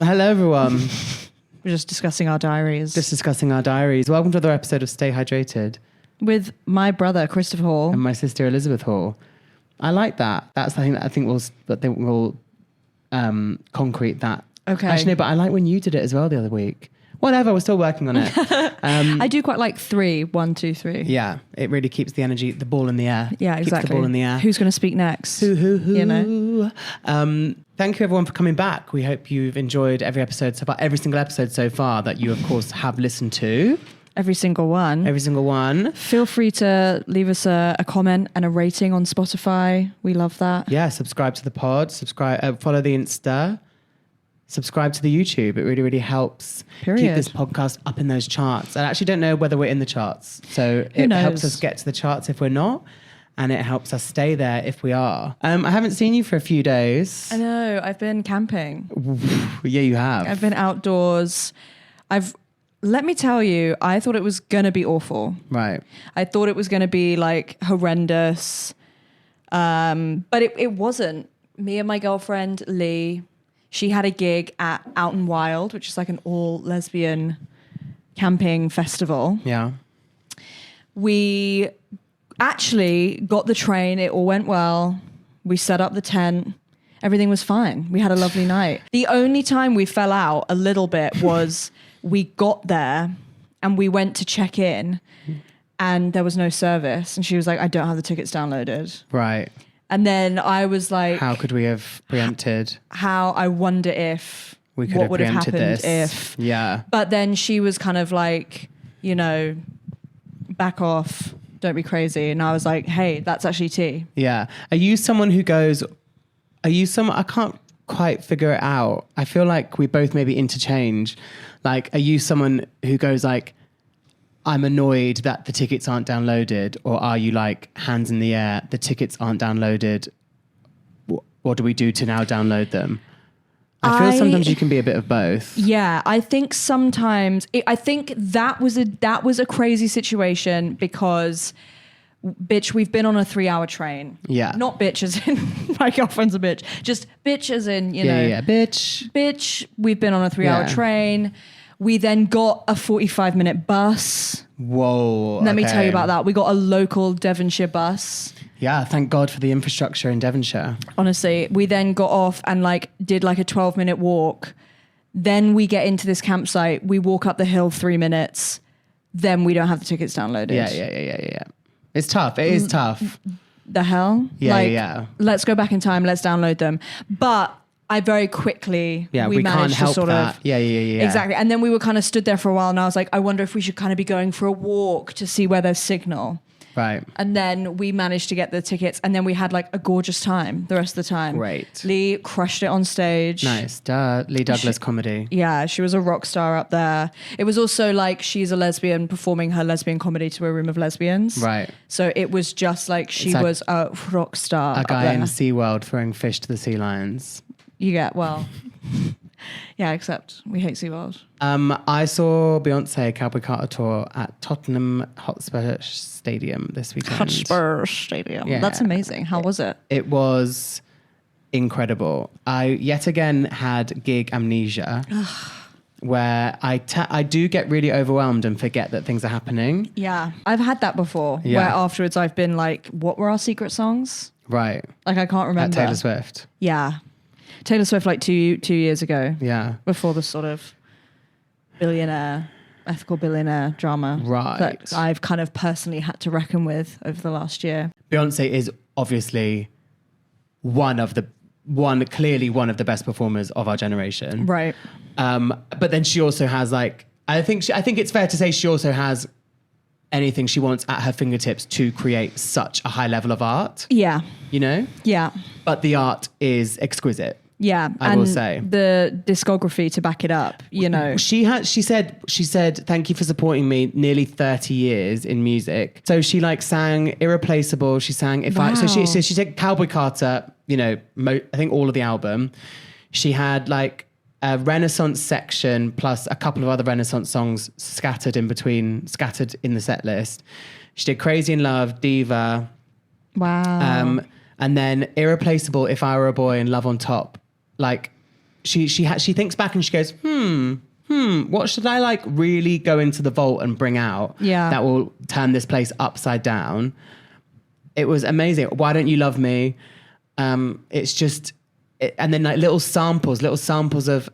Hello, everyone. We're just discussing our diaries. Welcome to another episode of Stay Hydrated. With my brother, Christopher Hall. And my sister, Elizabeth Hall. I like that. That's the thing. I think we'll concrete that. Okay. Actually, no, but I like when you did it as well the other week. Whatever, we're still working on it. I do quite like 3, 1, 2, 3. Yeah, it really keeps the energy, the ball in the air. Yeah, exactly. Keeps the ball in the air. Who's going to speak next? Who? You know? Thank you everyone for coming back. We hope you've enjoyed every single episode so far that you, of course, have listened to. Every single one. Feel free to leave us a comment and a rating on Spotify. We love that. Yeah, subscribe to the pod. Follow the Insta. Subscribe to the YouTube. It really, really helps keep this podcast up in those charts. I actually don't know whether we're in the charts. So it helps us get to the charts if we're not. And it helps us stay there if we are. I haven't seen you for a few days. I know. I've been camping. Yeah, you have. I've been outdoors. Let me tell you, I thought it was going to be awful. Right. I thought it was going to be like horrendous. But it wasn't. Me and my girlfriend, Lee, she had a gig at Out and Wild, which is like an all lesbian camping festival. Yeah. We actually got the train. It all went well. We set up the tent. Everything was fine. We had a lovely night. The only time we fell out a little bit was we got there and we went to check in and there was no service. And she was like, I don't have the tickets downloaded. Right. And then I was like, how could we have preempted? I wonder if we could what have would have preempted happened this. if. Yeah. But then she was kind of like, back off, don't be crazy. And I was like, hey, that's actually tea. Yeah. Are you someone who goes, I can't quite figure it out. I feel like we both maybe interchange. Like, are you someone who goes like, I'm annoyed that the tickets aren't downloaded? Or are you like, hands in the air, the tickets aren't downloaded? What do we do to now download them? I feel sometimes you can be a bit of both. Yeah, I think sometimes, I think that was a crazy situation because, bitch, we've been on a 3-hour train. Yeah. Not bitch as in my girlfriend's a bitch. Just bitch as in, Yeah, bitch. Bitch, we've been on a 3-hour train. We then got a 45-minute bus. Whoa. Let me tell you about that. We got a local Devonshire bus. Yeah, thank God for the infrastructure in Devonshire. Honestly, we then got off and did a 12-minute walk. Then we get into this campsite. We walk up the hill 3 minutes. Then we don't have the tickets downloaded. Yeah. It's tough. It is tough. The hell? Yeah. Let's go back in time. Let's download them. But I very quickly, we managed can't help to sort that. of... Yeah. Exactly. And then we were kind of stood there for a while and I was like, I wonder if we should kind of be going for a walk to see where there's signal. Right. And then we managed to get the tickets and then we had a gorgeous time the rest of the time. Great. Lee crushed it on stage. Nice. Lee Douglas comedy. Yeah, she was a rock star up there. It was also she's a lesbian performing her lesbian comedy to a room of lesbians. Right. So it was just she was a rock star. A guy in SeaWorld throwing fish to the sea lions. You get, yeah, except we hate SeaWorld. I saw Beyonce Cowboy Carter tour at Tottenham Hotspur Stadium this weekend. Hotspur Stadium. Yeah. That's amazing. How was it? It was incredible. I yet again had gig amnesia where I do get really overwhelmed and forget that things are happening. Yeah. I've had that before where afterwards I've been like, what were our secret songs? Right. I can't remember. At Taylor Swift. Yeah. Taylor Swift 2 years ago. Yeah. Before the sort of ethical billionaire drama. Right. That I've kind of personally had to reckon with over the last year. Beyonce is obviously clearly one of the best performers of our generation. Right. But then she also has I think it's fair to say she also has anything she wants at her fingertips to create such a high level of art. Yeah. Yeah. But the art is exquisite. Yeah, I will say the discography to back it up. She said, "Thank you for supporting me nearly 30 years in music." So she sang "Irreplaceable." She sang "If I." So she did Cowboy Carter. I think all of the album. She had a Renaissance section plus a couple of other Renaissance songs scattered in the set list. She did "Crazy in Love," "Diva." Wow. And then "Irreplaceable," "If I Were a Boy," and "Love on Top." she thinks back and she goes, what should I like really go into the vault and bring out that will turn this place upside down? It was amazing. Why Don't You Love Me? It's just, and then like little samples of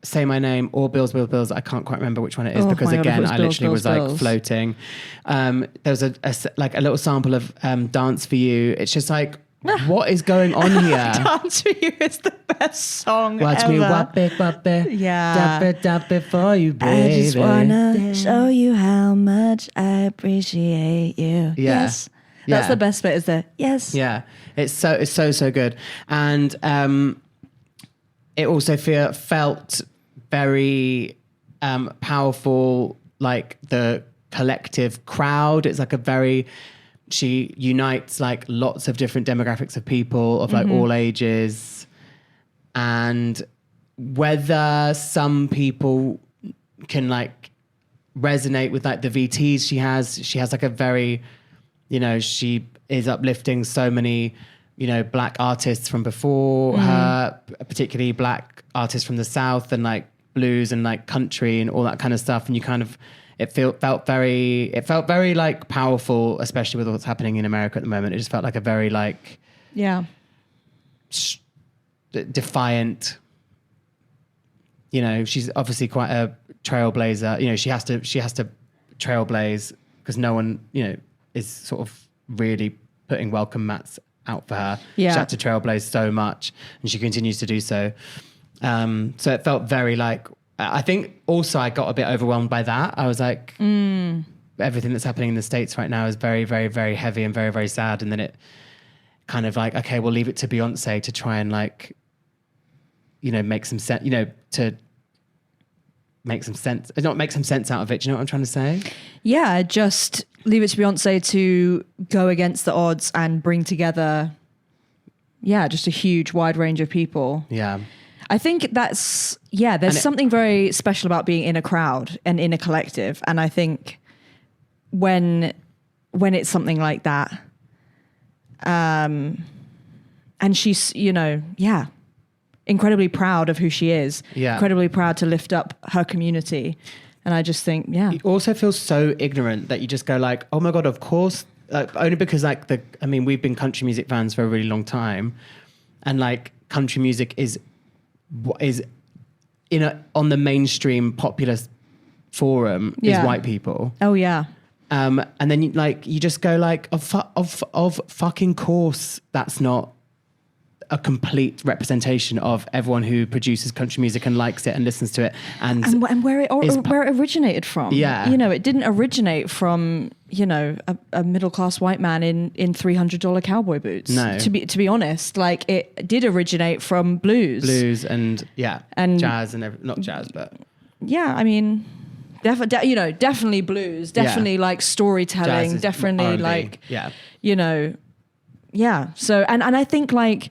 Say My Name or Bills, Bills, Bills. I can't quite remember which one it is because again, I literally was like floating. There was a little sample of Dance For You. It's just like, what is going on here? Dance For You is the best song Watch ever. me whop it, Yeah. dap it for you, baby. I just wanna show you how much I appreciate you. Yeah. Yes. That's the best bit, is the yes. Yeah. It's so good. And it also felt very powerful, like the collective crowd. It's like she unites like lots of different demographics of people of like all ages. And whether some people can like resonate with like the VTs she has like a very, she is uplifting so many, Black artists from before her, particularly Black artists from the South and like blues and like country and all that kind of stuff. And you kind of, it felt very like powerful, especially with what's happening in America at the moment. It just felt like a very like, defiant, she's obviously quite a trailblazer. She has to trailblaze because no one, is sort of really putting welcome mats out for her. Yeah. She had to trailblaze so much and she continues to do so. So it felt very like, I think also I got a bit overwhelmed by that. I was like, everything that's happening in the States right now is very, very, very heavy and very, very sad. And then it kind of like, okay, we'll leave it to Beyonce to try and like, make some sense, to make some sense, not make some sense out of it. Do you know what I'm trying to say? Yeah, just leave it to Beyonce to go against the odds and bring together, just a huge wide range of people. Yeah. I think there's something very special about being in a crowd and in a collective. And I think when it's something like that, and she's, incredibly proud of who she is, incredibly proud to lift up her community. And I just think, You also feel so ignorant that you just go like, oh my God, of course, only because like we've been country music fans for a really long time. And like country music is on the mainstream popular forum is white people. Oh yeah. And then you just go like, of fucking course, that's not a complete representation of everyone who produces country music and likes it and listens to it and where it originated from. Yeah. It didn't originate from, a middle-class white man in $300 cowboy boots. No. To be honest, like it did originate from blues and jazz and not jazz, but definitely blues, definitely like storytelling, definitely R&B. like, Yeah. So, and I think like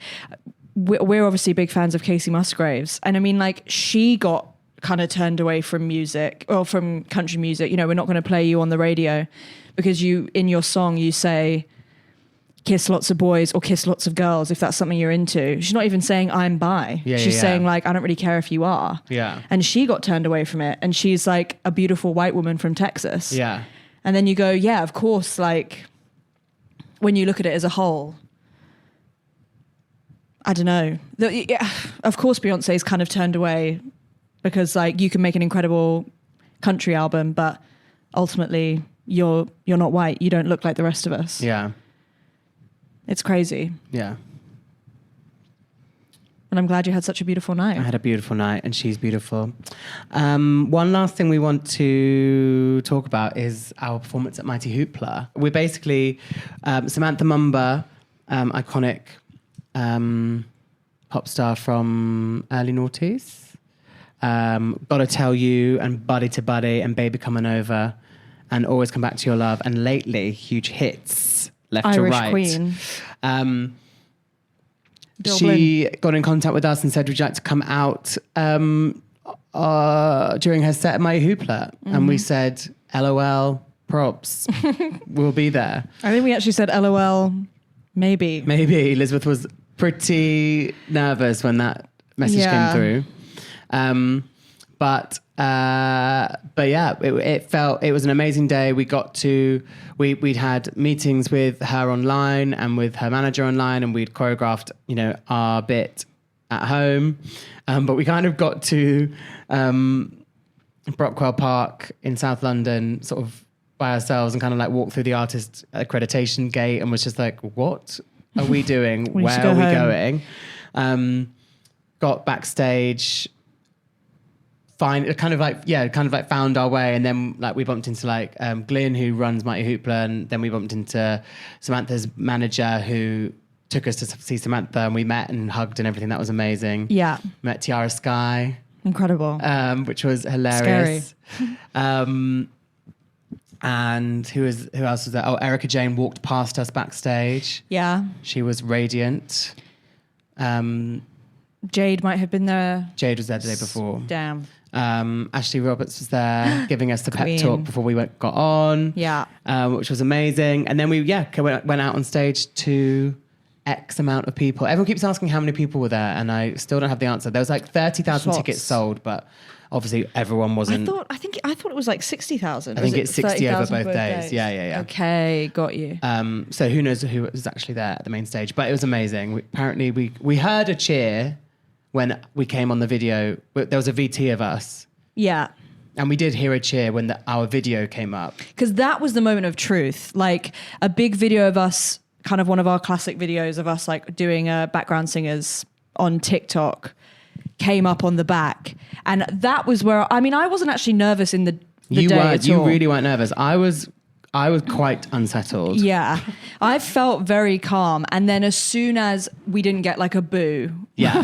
we're obviously big fans of Casey Musgraves. And I mean, like she got kind of turned away from music or from country music. We're not going to play you on the radio because in your song, you say kiss lots of boys or kiss lots of girls if that's something you're into. She's not even saying I'm bi. She's saying like, I don't really care if you are. Yeah. And she got turned away from it. And she's like a beautiful white woman from Texas. Yeah. And then you go, yeah, of course, like when you look at it as a whole, I don't know. Of course, Beyonce's kind of turned away because like you can make an incredible country album, but ultimately you're not white. You don't look like the rest of us. Yeah. It's crazy. Yeah. And I'm glad you had such a beautiful night. I had a beautiful night and she's beautiful. One last thing we want to talk about is our performance at Mighty Hoopla. We're basically Samantha Mumba, iconic pop star from early noughties. Gotta Tell You and Body to Body and Baby Coming Over and Always Come Back to Your Love. And lately, huge hits left to right. Irish Queen. She got in contact with us and said, would you like to come out during her set at My Hoopla? Mm-hmm. And we said, LOL, props. We'll be there. I think we actually said LOL, maybe. Maybe. Elizabeth was pretty nervous when that message came through. But yeah, it was an amazing day. We'd had meetings with her online and with her manager online, and we'd choreographed, our bit at home. But we kind of got to Brockwell Park in South London, sort of by ourselves, and kind of like walked through the artist accreditation gate and was just like, what are we doing? Where are we going? Got backstage, found our way, and then like we bumped into Glyn, who runs Mighty Hoopla, and then we bumped into Samantha's manager, who took us to see Samantha, and we met and hugged and everything. That was amazing. Yeah, met Tiara Sky, incredible, which was hilarious. Scary. And who else was there? Oh, Erica Jane walked past us backstage. Yeah, she was radiant. Jade might have been there. Jade was there the day before. Damn. Ashley Roberts was there giving us the pep talk before we got on. Yeah. Which was amazing. And then we went out on stage to X amount of people. Everyone keeps asking how many people were there, and I still don't have the answer. There was like 30,000 tickets sold, but obviously everyone wasn't. I thought it was like 60,000. I think it's 60 over both days. Yeah. Okay, got you. So who knows who was actually there at the main stage, but it was amazing. Apparently we heard a cheer when we came on the video. There was a VT of us. Yeah. And we did hear a cheer when our video came up. Because that was the moment of truth. Like a big video of us, kind of one of our classic videos of us like doing background singers on TikTok came up on the back. And that was where, I wasn't actually nervous in the day at all. You really weren't nervous. I was quite unsettled. Yeah. I felt very calm. And then as soon as we didn't get like a boo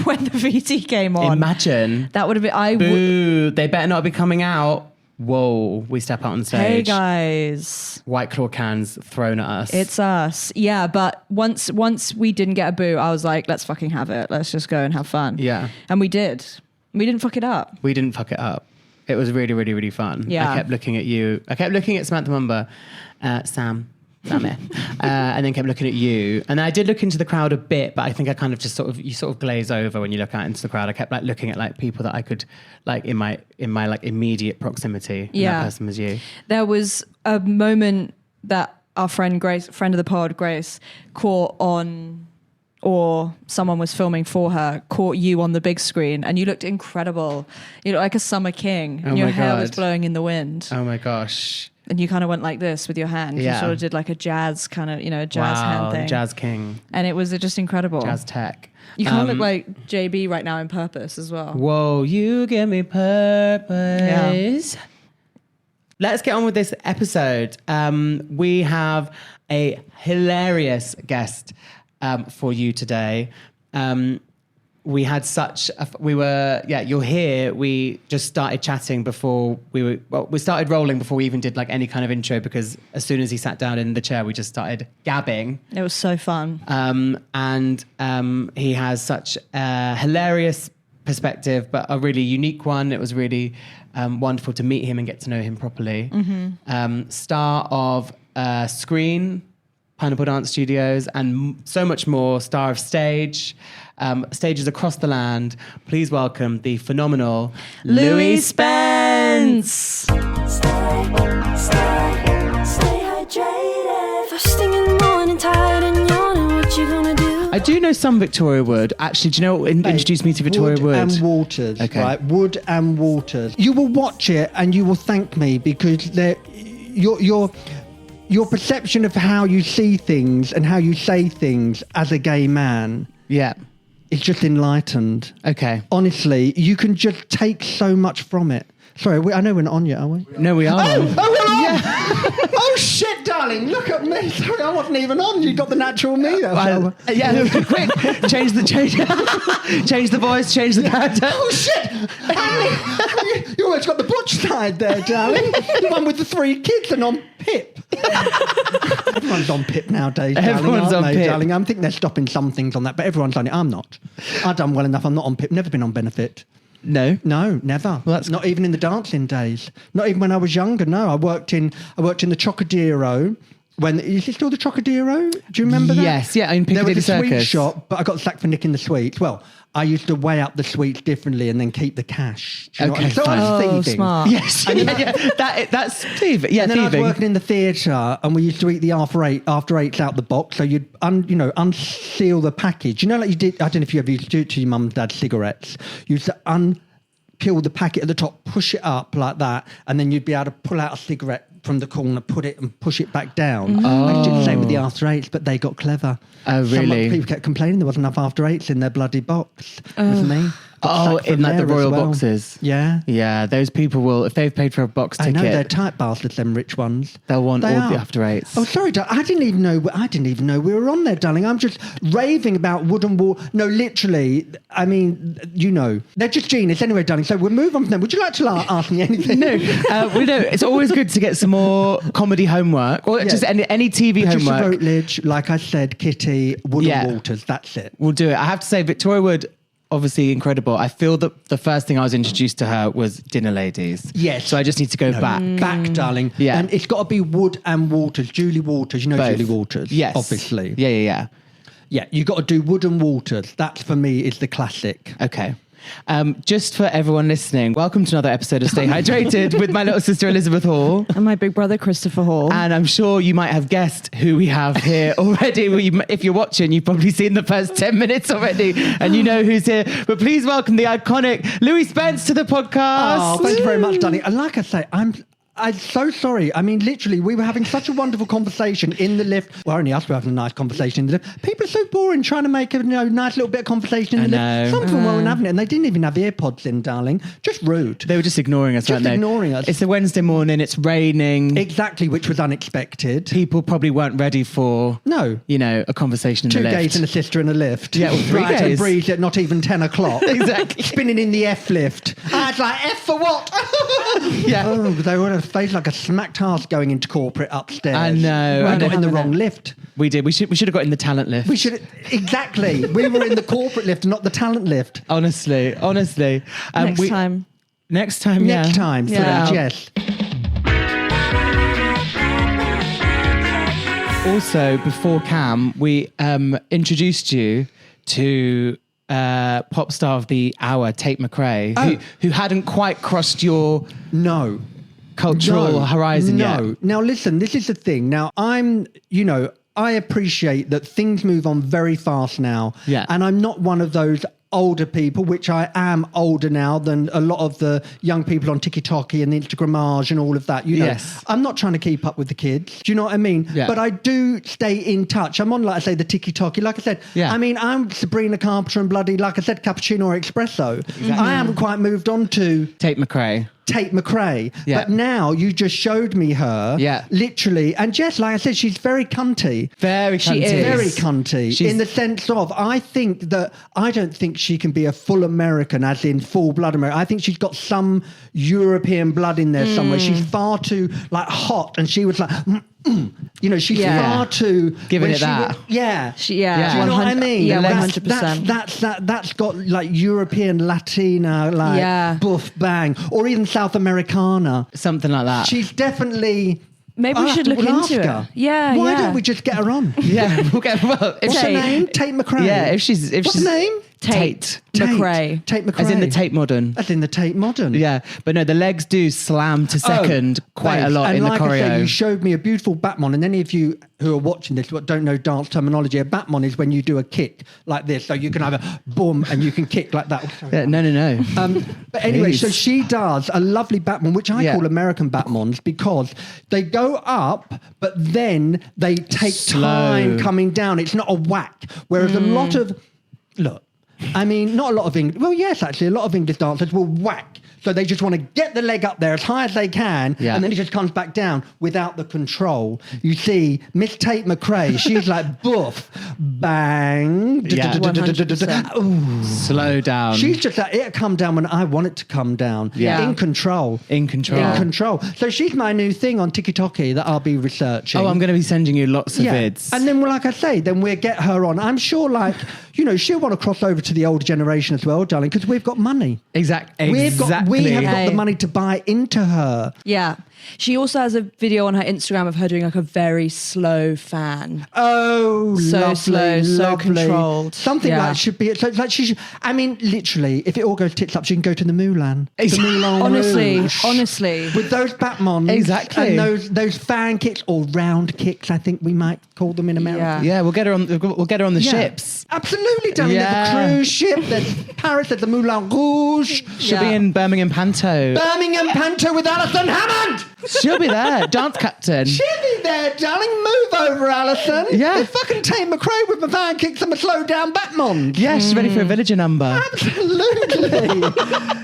when the VT came on. Imagine. That would have been... Boo. They better not be coming out. Whoa. We step out on stage. Hey, guys. White Claw cans thrown at us. It's us. Yeah, but once we didn't get a boo, I was like, let's fucking have it. Let's just go and have fun. Yeah. And we did. We didn't fuck it up. We didn't fuck it up. It was really, really, really fun. Yeah. I kept looking at you. I kept looking at Samantha Mumba, Sam here, and then kept looking at you. And I did look into the crowd a bit, but I think I kind of just you sort of glaze over when you look out into the crowd. I kept like looking at like people that I could like in my like immediate proximity. Yeah. And that person was you. There was a moment that our friend Grace, friend of the pod, Grace, caught on, or someone was filming for her, caught you on the big screen, and you looked incredible. You looked like a summer king, and your hair was blowing in the wind. Oh my gosh. And you kind of went like this with your hand. Yeah. You sort of did like a jazz kind of, jazz hand thing. Jazz king. And it was just incredible. Jazz tech. You kind of look like JB right now in Purpose as well. Whoa, you give me purpose. Yeah. Let's get on with this episode. We have a hilarious guest for you today. We had you're here. We just started chatting before we started rolling before we even did like any kind of intro, because as soon as he sat down in the chair, we just started gabbing. It was so fun. And he has such a hilarious perspective, but a really unique one. It was really wonderful to meet him and get to know him properly. Mm-hmm. Star of Screen, Pineapple Dance Studios, and so much more. Star of Stage, stages across the land. Please welcome the phenomenal Louie Spence. Stay hydrated. First thing in the morning, tired and yawning. What you gonna do? I do know some Victoria Wood. Actually, do you know what introduced me to Victoria Wood? And Waters, okay. Right? Wood and Waters. You will watch it and you will thank me, because your perception of how you see things and how you say things as a gay man, is just enlightened. Okay. Honestly, you can just take so much from it. Sorry, I know we're not on yet, are we? No, we are. Oh, we're on! Yeah. Oh, shit, darling, look at me. Sorry, I wasn't even on. You got the natural me. Quick, change the voice, change the character. Oh, shit. You always got the butch side there, darling. The one with the 3 kids and on Pip. Everyone's on Pip nowadays, darling. Everyone's on Pip. Darling. I think they're stopping some things on that, but everyone's on it. I'm not. I've done well enough. I'm not on Pip. Never been on Benefit. No, never. Well, that's not even in the dancing days. Not even when I was younger. No, I worked in the Chocodero When is it still the Trocadero? Do you remember that? Yes, yeah, in there Piccadilly was a sweet Circus. shop, but I got sacked for nicking the sweets. Well, I used to weigh up the sweets differently and then keep the cash. Do you know what I mean? So I was thieving. Smart. Yes, that's thieving. Yeah, And then I was thieving. working in the theatre, and we used to eat the after eights out the box. So you'd unseal the package. You know, like you did. I don't know if you ever used to do it to your mum and dad's cigarettes. You used to peel the packet at the top, push it up like that, and then you'd be able to pull out a cigarette from the corner, put it and push it back down. I did the same with the after eights, but they got clever. Oh, really? People kept complaining there wasn't enough after eights in their bloody box. It was me. Oh, in like the royal boxes. Yeah. Yeah, those people will, if they've paid for a box I ticket, know, they're tight bastards, them rich ones. they'll want They all are. the after eights. Oh, sorry, I didn't even know we were on there, darling. I'm just raving about wooden wall. No, literally, I mean, they're just genius. Anyway, darling, so we'll move on from them. Would you like to ask me anything? No, it's always good to get some more comedy homework, or just any TV Patricia homework. Routledge, like I said, Kitty, Wood and Waters, that's it. We'll do it. I have to say, Victoria Wood, obviously incredible. I feel that the first thing I was introduced to her was Dinner Ladies. Yes. So I just need to go back. Back, darling. Yeah. And it's got to be Wood and Waters. Julie Waters. You know Both. Julie Waters? Yes. Obviously. Yeah. Yeah, you got to do Wood and Waters. That, for me, is the classic. Okay. Just for everyone listening, welcome to another episode of Stay Hydrated with my little sister Elizabeth Hall. And my big brother, Christopher Hall. And I'm sure you might have guessed who we have here already. If you're watching, you've probably seen the first 10 minutes already and you know who's here. But please welcome the iconic Louie Spence to the podcast. Oh, thank you very much, darling. And like I say, I'm so sorry. I mean, literally, we were having such a wonderful conversation in the lift. Well, only us were having a nice conversation in the lift. People are so boring trying to make a nice little bit of conversation in the lift. Some of them weren't having it, and they didn't even have earpods in, darling. Just rude. They were just ignoring us, weren't they? Just ignoring us. It's a Wednesday morning, it's raining. Exactly, which was unexpected. People probably weren't ready for, a conversation in the lift. 2 gays and a sister in a lift. Yeah, well, 3 right, gays. and breeze at not even 10 o'clock. Exactly. Spinning in the F lift. I was like, F for what? Yeah. Oh, they were on a face like a smacked ass going into corporate upstairs. I know. I got in the wrong lift. We did. We should have got in the talent lift. We should exactly. We were in the corporate lift, not the talent lift. Honestly. Next time. Next time. Yeah. Yes. Also, before Cam, we introduced you to pop star of the hour, Tate McRae, who hadn't quite crossed your cultural horizon yet. Now, listen, this is the thing. Now, I appreciate that things move on very fast now. Yeah. And I'm not one of those older people, which I am older now than a lot of the young people on TikTok and Instagrammage and all of that. Yes. I'm not trying to keep up with the kids. Do you know what I mean? Yeah. But I do stay in touch. I'm on, like I say, the TikTok. Like I said, Yeah. I mean, I'm Sabrina Carpenter and bloody, like I said, cappuccino or espresso. Exactly. I haven't quite moved on to Tate McRae. Tate McRae. Yeah. But now you just showed me her. Yeah. Literally. And Jess, like I said, she's very cunty. Very cunty. She is. Very cunty. In the sense of, I don't think she can be a full American, as in full blood American. I think she's got some European blood in there somewhere. She's far too hot. And she was like, she's far too Giving it that. Do you know what I mean? Yeah, 100%. That's got like European, Latina, buff bang, or even South Americana. Something like that. She's definitely... Maybe we should look into it. Yeah, Why don't we just get her on? Yeah, we'll get. Well, What's her name? Tate McRae. Yeah, if she's What's her name? Tate McRae. Tate McRae. As in the Tate Modern. As in the Tate Modern. Yeah, but no, the legs do slam to second quite a lot and in the like I choreo. say, you showed me a beautiful Batmon, and any of you who are watching this but don't know dance terminology, a Batmon is when you do a kick like this, so you can have a boom and you can kick like that. Yeah, no. But anyway, Please. so she does a lovely Batman, which I call American Batmons, because they go up, but then they take Slow. time coming down. It's not a whack. Whereas a lot of, not a lot of English, well, yes, actually, a lot of English dancers will whack. So they just want to get the leg up there as high as they can, and then it just comes back down without the control. You see, Miss Tate McRae, she's like, boof, bang, Yeah. 100%. Slow down. She's just like, it'll come down when I want it to come down. Yeah. In control. In control. In control. So she's my new thing on TikTok that I'll be researching. Oh, I'm going to be sending you lots of vids. And then, like I say, then we'll get her on. I'm sure, she'll want to cross over to the older generation as well, darling, because we've got money. Exactly. We have got the money to buy into her. Yeah. She also has a video on her Instagram of her doing like a very slow fan. Oh, So lovely, slow, so lovely. controlled. Something Yeah. like should be. So it's like she should. I mean, literally, if it all goes tits up, she can go to the Moulin. The Moulin Rouge. Honestly. With those Batmons, Exactly. and those fan kicks or round kicks, I think we might call them in America. Yeah, we'll get her on. We'll get her on the Yeah. ships. Absolutely, darling. Yeah. There's a cruise ship. There's Paris. There's the Moulin Rouge. She'll be in Birmingham Panto. Birmingham Panto with Alison Hammond. She'll be there, dance captain. She'll be there, darling. Move over, Alison. Yeah. There's fucking Tate McRae with my fan kicks and my slow down Batmon. Yeah, she's ready for a villager number. Absolutely.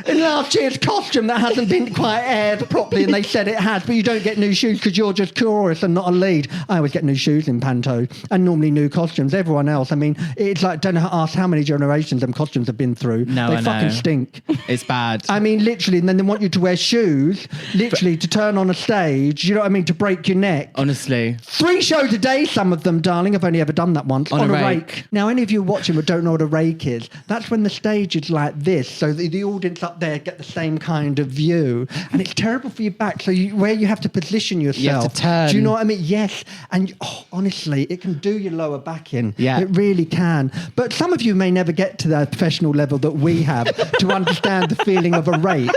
In last year's costume that hasn't been quite aired properly, and they said it has, but you don't get new shoes because you're just chorus and not a lead. I always get new shoes in Panto and normally new costumes. Everyone else, I mean, it's like, don't know, ask how many generations them costumes have been through. No, they I fucking know. stink. It's bad. I mean, literally, and then they want you to wear shoes, literally, to turn on a stage, you know what I mean, to break your neck. Honestly. 3 shows a day, some of them, darling. I've only ever done that once. On a rake. rake. Now, any of you watching who don't know what a rake is, that's when the stage is like this, so the audience up there get the same kind of view. And it's terrible for your back, so where you have to position yourself. You have to turn. Do you know what I mean? Yes. And honestly, it can do your lower back in. Yeah. It really can. But some of you may never get to the professional level that we have to understand the feeling of a rake.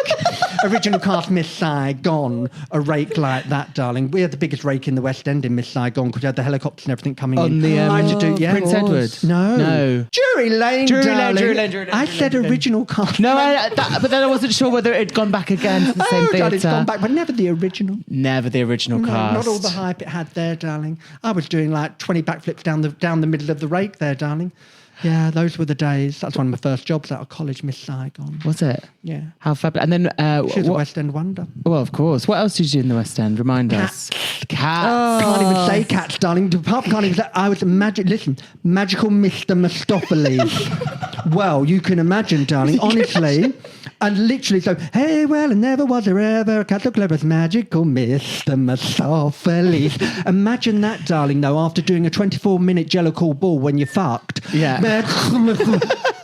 Original cast Miss Saigon, a rake like that, darling. We had the biggest rake in the West End in Miss Saigon because we had the helicopters and everything coming On in. the, I had to do, yeah. Prince Edward. No. Drury Lane, Drury Lane, darling. Drury Lane, Drury Lane, I Drury said Lane. original cast. No, but then I wasn't sure whether it had gone back again to the same darling, it's theatre. gone back, but never the original. Never the original No, cast. not all the hype it had there, darling. I was doing like 20 backflips down the middle of the rake there, darling. Yeah, those were the days. That's one of my first jobs out of college, Miss Saigon. Was it? Yeah. How fabulous. And then... She was a West End wonder. Well, of course. What else did you do in the West End? Remind us. Cats. Can't even say cats, darling. Papa can't even say. I was magical Mr. Mistopheles. Well, you can imagine, darling. Honestly, and literally, so hey, well, and never was there ever a cat so clever as magical Mr. Mistopheles. Imagine that, darling. Though, after doing a 24-minute Jellicle ball when you fucked, Yeah.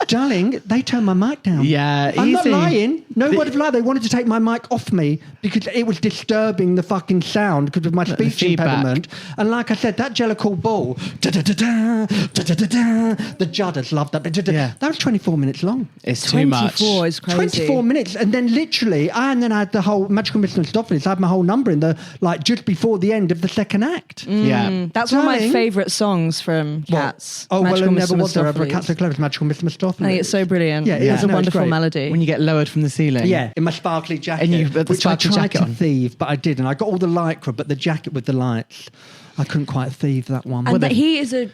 darling, they turned my mic down. Yeah, I'm not easy. lying. No word of lie. They wanted to take my mic off me because it was disturbing the fucking sound because of my speech feedback. impediment. And like I said, that Jellicle ball, da-da-da-da, da-da-da-da, the Judders loved that. Da-da-da. Yeah. That was 24 minutes long. It's too much. 24 is crazy. 24 minutes, and then literally, and then I had the whole Magical Mr. Mistopheles. I had my whole number in the just before the end of the second act. Yeah. That's one of my Darling. favourite songs from What? Cats. Oh, Magical well, and never Mr. was there ever a Mistopheles. cat so clever as Magical Mr. Mistopheles. I think it's so brilliant. Yeah, it It's is. a No, it's wonderful great. melody. When you get lowered from the ceiling. Yeah, in my sparkly jacket, And you put the which I sparkly tried jacket to on. thieve, but I didn't. I got all the lycra, but the jacket with the lights, I couldn't quite thieve that one. And he is a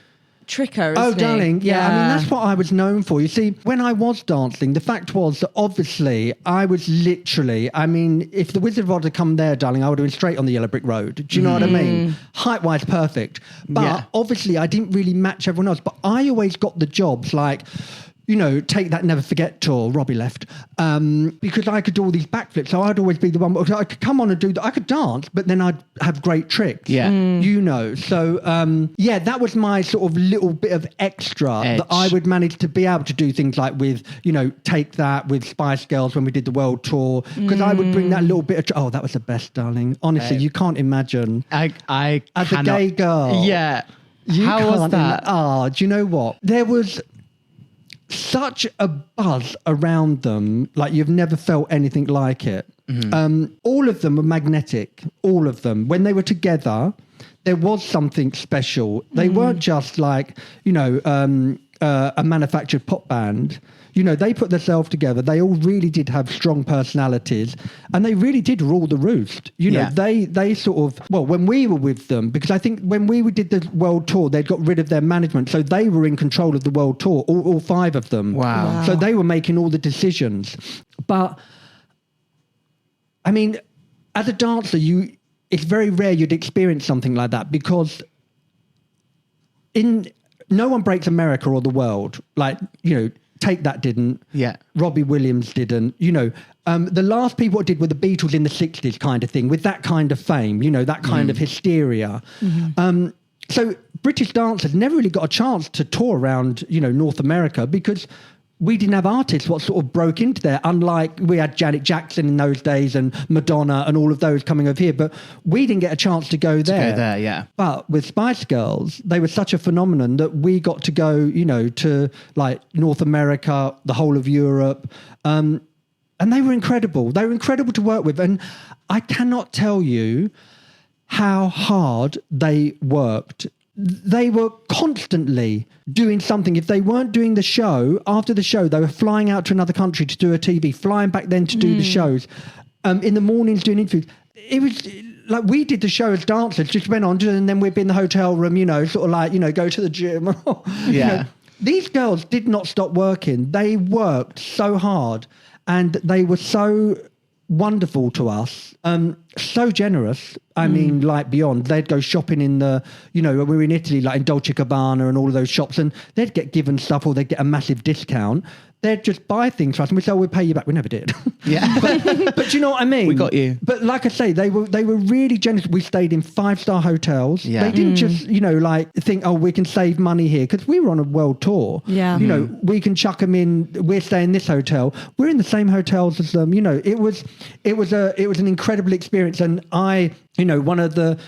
tricker, isn't Oh, he? darling, yeah. I mean, that's what I was known for. You see, when I was dancing, the fact was that obviously I was literally, I mean, if the Wizard of Oz had come there, darling, I would have been straight on the yellow brick road. Do you know what I mean? Height-wise, perfect. But Yeah. obviously I didn't really match everyone else. But I always got the jobs like... You know, Take That Never Forget tour, Robbie left, because I could do all these backflips. So I'd always be the one, I could come on and do that. I could dance, but then I'd have great tricks. Yeah. You know. So, yeah, that was my sort of little bit of extra Edge. that I would manage to be able to do things like with, you know, Take That, with Spice Girls when we did the world tour, because I would bring that little bit of, that was the best, darling. Honestly, you can't imagine. I As cannot. a gay girl. Yeah. You How was can't that? do you know what? There was such a buzz around them, like you've never felt anything like it. All of them were magnetic, all of them. When they were together, there was something special. They weren't just like, you know, a manufactured pop band. You know, they put themselves together. They all really did have strong personalities, and they really did rule the roost. You know, Yeah. they sort of, well, when we were with them, because I think when we did the world tour, they'd got rid of their management, so they were in control of the world tour, all 5 of them. Wow. So they were making all the decisions. But I mean, as a dancer, it's very rare you'd experience something like that, because no one breaks America or the world. Like, you know, Take That didn't. Yeah. Robbie Williams didn't. You know, the last people that did were the Beatles in the 60s kind of thing, with that kind of fame, you know, that kind of hysteria. So British dancers never really got a chance to tour around, you know, North America, because we didn't have artists what sort of broke into there, unlike we had Janet Jackson in those days and Madonna and all of those coming over here, but we didn't get a chance to go there. Yeah. But with Spice Girls, they were such a phenomenon that we got to go, you know, to like North America, the whole of Europe, and they were incredible. They were incredible to work with, and I cannot tell you how hard they worked. They were constantly doing something. If they weren't doing the show, after the show, they were flying out to another country to do a TV, flying back then to do the shows. In the mornings doing interviews. It was like we did the show as dancers, just went on, and then we'd be in the hotel room, you know, sort of like, you know, go to the gym. You know, these girls did not stop working. They worked so hard and they were so wonderful to us, so generous. I mean, like beyond. They'd go shopping in the, you know, we were in Italy, like in Dolce Gabbana and all of those shops, and they'd get given stuff or they'd get a massive discount. They'd just buy things for us and we'd say, oh, we'll pay you back. We never did. Yeah. but do you know what I mean? We got you. But like I say, they were really generous. We stayed in 5-star hotels. Yeah. They didn't just, you know, like think, oh, we can save money here, because we were on a world tour. Yeah. You know, we can chuck them in. We're staying in this hotel. We're in the same hotels as them. You know, it was an incredible experience. And I, you know, one of the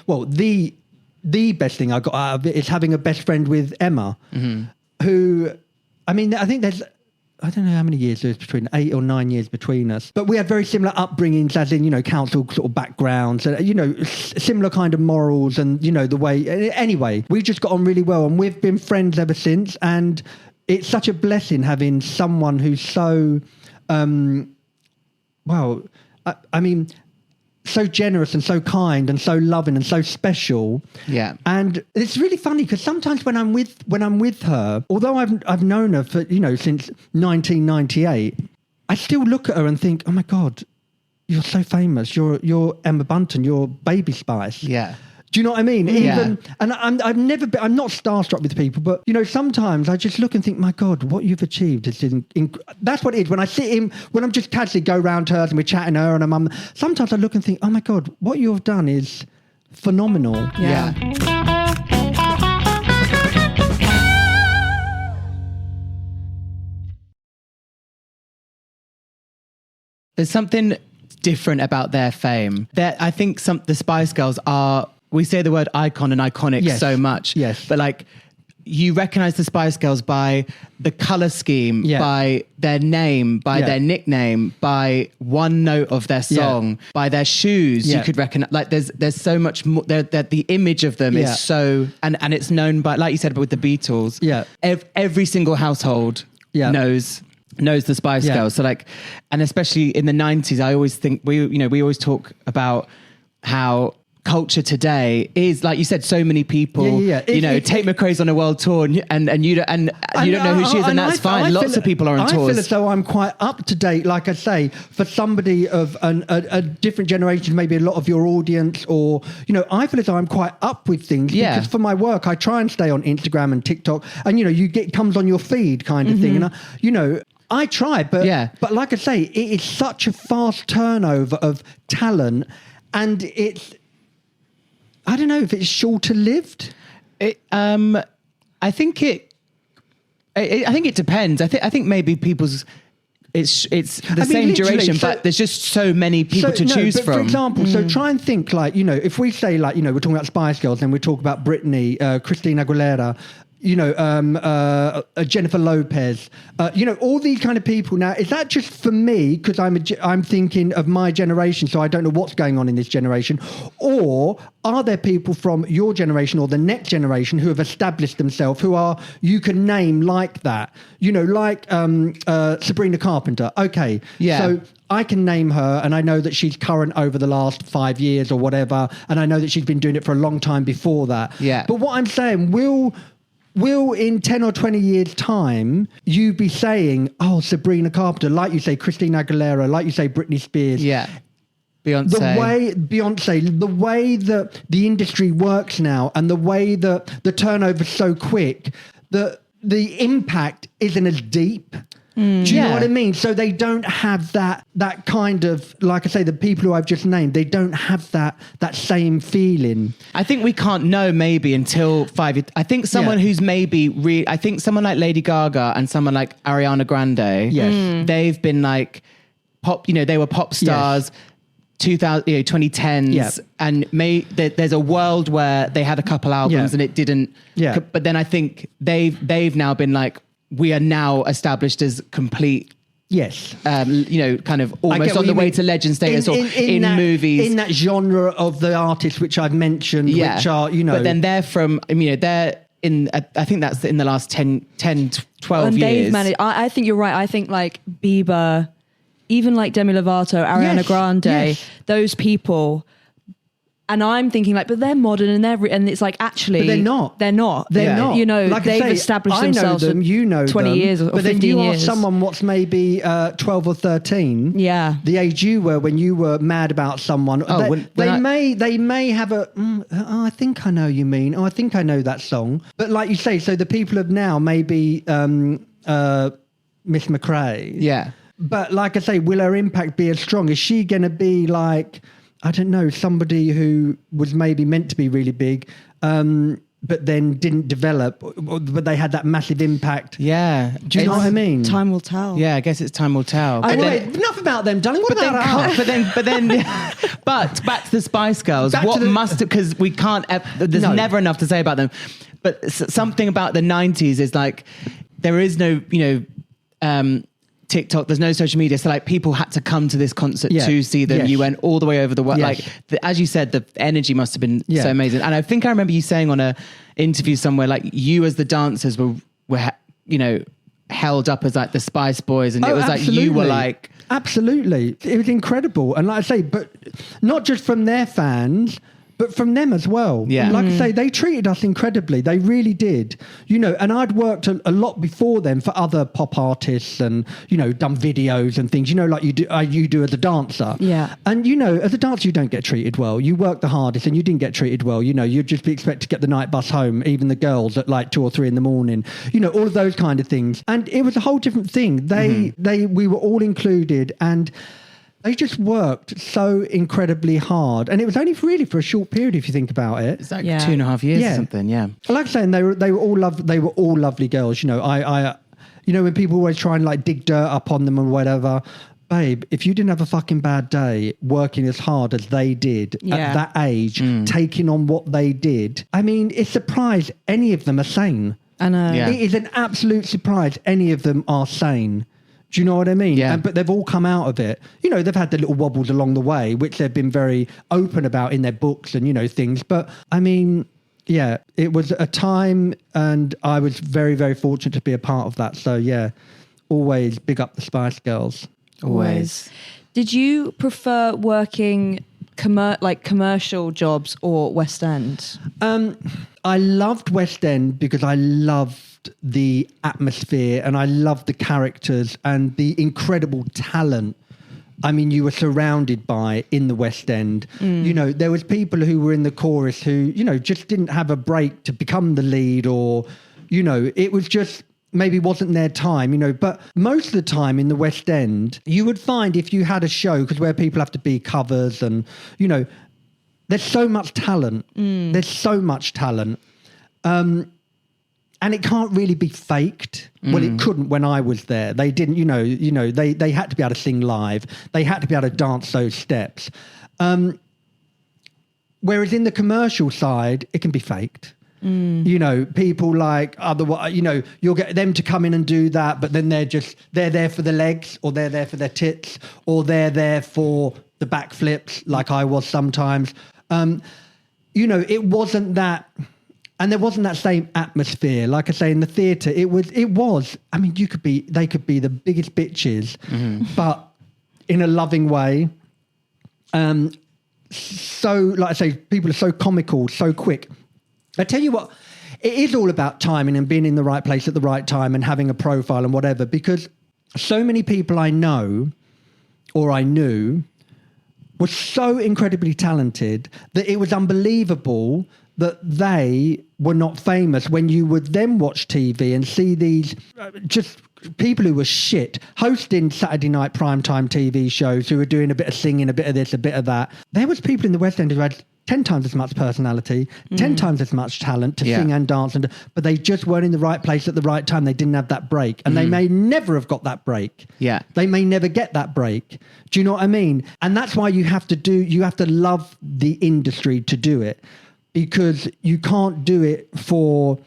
best thing I got out of it is having a best friend with Emma, who, I mean, I think there's, I don't know how many years there's between, 8 or 9 years between us, but we had very similar upbringings, as in, you know, council sort of backgrounds, and, you know, similar kind of morals, and, you know, the way, anyway, we just got on really well, and we've been friends ever since. And it's such a blessing having someone who's so, well, I mean, so generous and so kind and so loving and so special. Yeah. And it's really funny because sometimes when I'm with her, although I've known her for, you know, since 1998, I still look at her and think, oh my God, you're so famous. You're Emma Bunton, you're Baby Spice. Yeah. Do you know what I mean? Yeah. Even, and I'm not starstruck with people, but, you know, sometimes I just look and think, my God, what you've achieved is that's what it is. When I sit in, when I'm just casually go round to her and we're chatting to her and sometimes I look and think, oh my God, what you've done is phenomenal. Yeah. There's something different about their fame. I think the Spice Girls are, we say the word icon and iconic so much. Yes. But like, you recognize the Spice Girls by the color scheme, by their name, by their nickname, by one note of their song, by their shoes. You could recognize, like, there's so much more. The image of them is so, and it's known by, like you said, with the Beatles. Yeah. Every single household knows the Spice Girls. So like, and especially in the 90s, I always think we always talk about how culture today is, like you said, so many people, you know, Tate McRae's on a world tour and you don't know who she is, and that's fine. Lots of people are on tours. I feel as though I'm quite up to date, like I say, for somebody of a different generation, maybe a lot of your audience, or, you know, I feel as though I'm quite up with things because for my work, I try and stay on Instagram and TikTok, and, you know, it comes on your feed kind of thing. And, you know, I try, but like I say, it is such a fast turnover of talent, and I don't know if it's shorter lived. I think it depends. I think maybe people's it's the same duration, but there's just so many people to choose from. For example, so try and think, like, you know, if we say, like, you know, we're talking about Spice Girls, then we talk about Britney, Christina Aguilera, you know, Jennifer Lopez, you know, all these kind of people. Now, is that just for me because I'm thinking of my generation, so I don't know what's going on in this generation, or are there people from your generation or the next generation who have established themselves, who are, you can name like that, you know, like Sabrina Carpenter? Okay, so I can name her, and I know that she's current over the last 5 years or whatever, and I know that she's been doing it for a long time before that. Yeah. But what I'm saying, Will in 10 or 20 years' time, you be saying, oh, Sabrina Carpenter, like you say, Christina Aguilera, like you say, Britney Spears. Yeah. Beyonce, the way that the industry works now, and the way that the turnover's so quick, that the impact isn't as deep. Do you know Yeah. what I mean? So they don't have that kind of, like I say, the people who I've just named, they don't have that same feeling. I think we can't know maybe until 5 years. I think someone Yeah. who's maybe I think someone like Lady Gaga and someone like Ariana Grande, Yes. they've been like pop, they were pop stars. 2010s, Yeah. and there's a world where they had a couple albums Yeah. and it didn't. Yeah. But then I think they've now been like, we are now established as complete. Yes. Kind of I almost get on what the you way mean. to legend status or in that, movies. in that genre of the artists which I've mentioned, which are, But then they're from, they're in, I think that's in the last 10 12 And years. they've managed. I think you're right. I think like Bieber, even like Demi Lovato, Ariana Yes, Grande, yes. those people. And I'm thinking like, but they're modern and it's like actually, But they're not. They're not. They're not. Like I they've say, established I know themselves them, for you know 20 them, years or but 15 then you years. ask someone what's maybe 12 or 13, Yeah. the age you were when you were mad about someone. They may have a, I think I know you mean. Oh, I think I know that song. But like you say, so the people of now maybe Miss McRae. Yeah. But like I say, will her impact be as strong? Is she going to be like, I don't know, somebody who was maybe meant to be really big, but then didn't develop, but they had that massive impact? Yeah. Do you know what I mean? Time will tell. Yeah, I guess it's time will tell. But Anyway, then- enough about them, darling. What about us? but back to the Spice Girls. Back to Because we can't, there's No. never enough to say about them. But something about the 90s is like, there is no, TikTok, there's no social media. So like people had to come to this concert to see them. Yes. You went all the way over the world. Yes. Like, as you said, the energy must have been so amazing. And I think I remember you saying on a interview somewhere, like you as the dancers were held up as like the Spice Boys. And it was like, you were like... Absolutely. It was incredible. And like I say, but not just from their fans, but from them as well. Yeah. Like I say, they treated us incredibly. They really did. And I'd worked a lot before them for other pop artists and, done videos and things, like you do as a dancer. Yeah. And, as a dancer, you don't get treated well. You work the hardest and you didn't get treated well. You'd just be expected to get the night bus home, even the girls at like 2 or 3 in the morning, all of those kind of things. And it was a whole different thing. We were all included, and they just worked so incredibly hard, and it was only really for a short period if you think about it. It's like Yeah. 2.5 years Yeah. or something, yeah. Like I say, and they were all lovely girls. When people always try and like dig dirt up on them or whatever, babe, if you didn't have a fucking bad day working as hard as they did at that age, taking on what they did, I mean, it's surprised any of them are sane. I know. Yeah. It is an absolute surprise any of them are sane. Do you know what I mean? Yeah. But they've all come out of it. They've had the little wobbles along the way, which they've been very open about in their books and, things. But I mean, yeah, it was a time, and I was very, very fortunate to be a part of that. So yeah, always big up the Spice Girls. Always. Did you prefer working commercial jobs or West End? I loved West End because I loved the atmosphere and I loved the characters and the incredible talent. I mean, you were surrounded by in the West End. There was people who were in the chorus who, just didn't have a break to become the lead, or, it was just maybe wasn't their time, but most of the time in the West End, you would find if you had a show, because where people have to be covers and, there's so much talent. There's so much talent. And it can't really be faked. Well, it couldn't when I was there. They didn't, they had to be able to sing live. They had to be able to dance those steps. Whereas in the commercial side, it can be faked. People like otherwise, you'll get them to come in and do that, but then they're there for the legs, or they're there for their tits, or they're there for the backflips, like I was sometimes. It wasn't that. And there wasn't that same atmosphere. Like I say, in the theatre, it was. I mean, they could be the biggest bitches, but in a loving way. So, like I say, people are so comical, so quick. I tell you what, it is all about timing and being in the right place at the right time and having a profile and whatever, because so many people I know or I knew were so incredibly talented that it was unbelievable that they were not famous when you would then watch TV and see these just people who were shit hosting Saturday night primetime TV shows who were doing a bit of singing, a bit of this, a bit of that. There was people in the West End who had 10 times as much personality, 10 times as much talent to sing and dance, but they just weren't in the right place at the right time. They didn't have that break. And they may never have got that break. Yeah. They may never get that break. Do you know what I mean? And that's why you have to love the industry to do it, because you can't do it for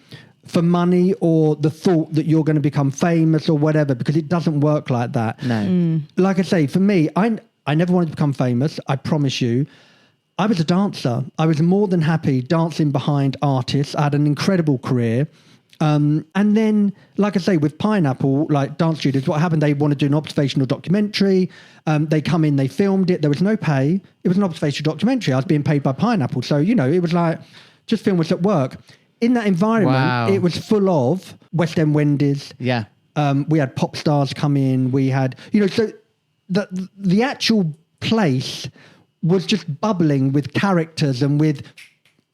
money or the thought that you're going to become famous or whatever, because it doesn't work like that. No. Like I say, for me, I never wanted to become famous. I promise you. I was a dancer. I was more than happy dancing behind artists. I had an incredible career. And then, like I say, with Pineapple, like dance studios, what happened, they want to do an observational documentary. They come in, they filmed it. There was no pay. It was an observational documentary. I was being paid by Pineapple. So, you know, it was like just film was at work. In that environment, it was full of West End Wendy's. Yeah. We had pop stars come in. We had, you know, so the actual place was just bubbling with characters and with,